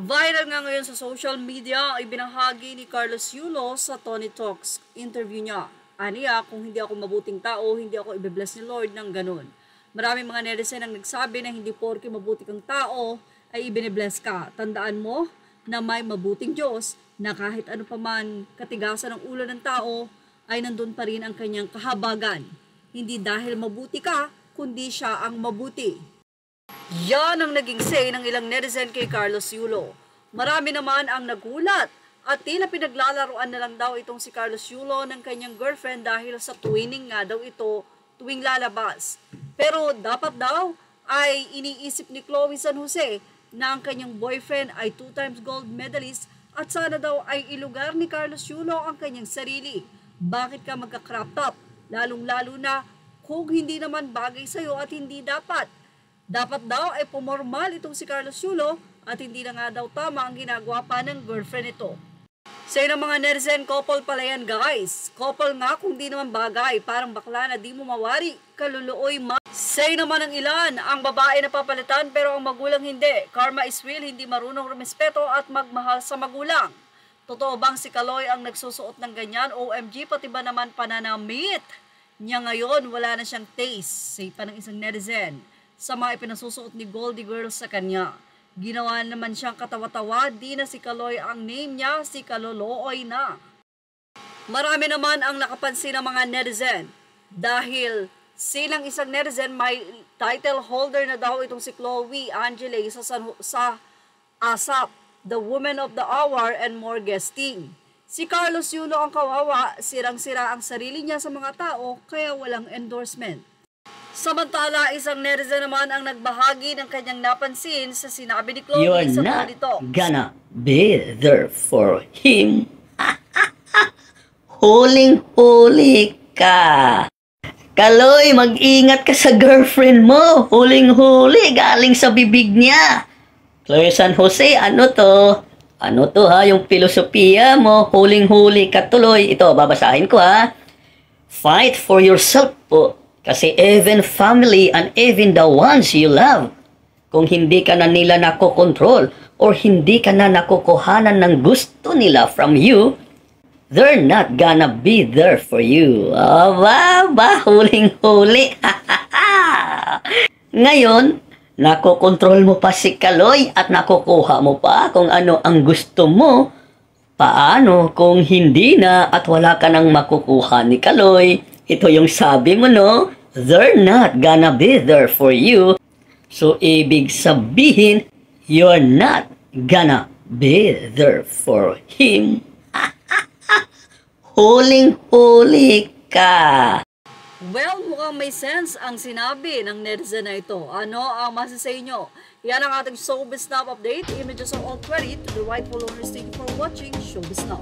Viral nga ngayon sa social media ay binahagi ni Carlos Yulo sa Tony Talks interview niya. Aniya, kung hindi ako mabuting tao, hindi ako ibe-bless ni Lord ng ganun. Maraming mga netizen ang nagsabi na hindi porke mabuti kang tao ay ibine-bless ka. Tandaan mo na may mabuting Diyos na kahit ano pa man katigasan ng ulo ng tao ay nandun pa rin ang kanyang kahabagan. Hindi dahil mabuti ka, kundi siya ang mabuti. Yan ang naging say ng ilang netizen kay Carlos Yulo. Marami naman ang nagulat at tila pinaglalaroan na lang daw itong si Carlos Yulo ng kanyang girlfriend dahil sa twinning nga daw ito tuwing lalabas. Pero dapat daw ay iniisip ni Chloe San Jose na ang kanyang boyfriend ay 2 times gold medalist at sana daw ay ilugar ni Carlos Yulo ang kanyang sarili. Bakit ka magka-crop top? Lalong-lalo na kung hindi naman bagay sa'yo at hindi dapat. Dapat daw ay pumormal itong si Carlos Yulo at hindi na nga daw tama ang ginagawa pa ng girlfriend ito. Say ng mga netizen, couple pala yan guys. Couple nga kung di naman bagay, parang bakla na di mo mawari, kaluluoy ma. Say naman ng ilan, ang babae na papalitan pero ang magulang hindi. Karma is real, hindi marunong rumespeto at magmahal sa magulang. Totoo bang si Kaloy ang nagsusuot ng ganyan? OMG, pati ba naman pananamit niya ngayon, wala na siyang taste. Say pa ng isang netizen. Sa mga ipinasusuot ni Goldie Girl sa kanya. Ginawa naman siyang katawa-tawa, di na si Kaloy ang name niya, si Kalolooy na. Marami naman ang nakapansin ng mga netizen dahil silang isang netizen may title holder na daw itong si Chloe Angele sa ASAP, the Woman of the Hour and more guesting. Si Carlos Yulo ang kawawa, sirang-sira ang sarili niya sa mga tao kaya walang endorsement. Samantala, isang netizen naman ang nagbahagi ng kanyang napansin sa sinabi ni Chloe You're sa not Tony Talks. gonna be there for him. Huling-huli ka. Kaloy, mag-ingat ka sa girlfriend mo. Huling-huli, galing sa bibig niya. Chloe San Jose, ano to? Ano to ha? Yung filosofiya mo, huling-huli ka tuloy. Ito, babasahin ko ha. Fight for yourself po. Kasi even family and even the ones you love, kung hindi ka na nila nakokontrol or hindi ka na nakukuhanan ng gusto nila from you, they're not gonna be there for you. Aba, huling-huli. Ngayon, nakokontrol mo pa si Kaloy at nakukuha mo pa kung ano ang gusto mo. Paano kung hindi na at wala ka nang makukuha ni Kaloy? Ito yung sabi mo, no? They're not gonna be there for you. So, ibig sabihin, you're not gonna be there for him. Huling-huli ka. Well, mukhang may sense ang sinabi ng netizen na ito. Ano ang masasay nyo? Yan ang ating Showbiz Now update. Images are all credit to the rightful owners. Thank you for watching Showbiz Now.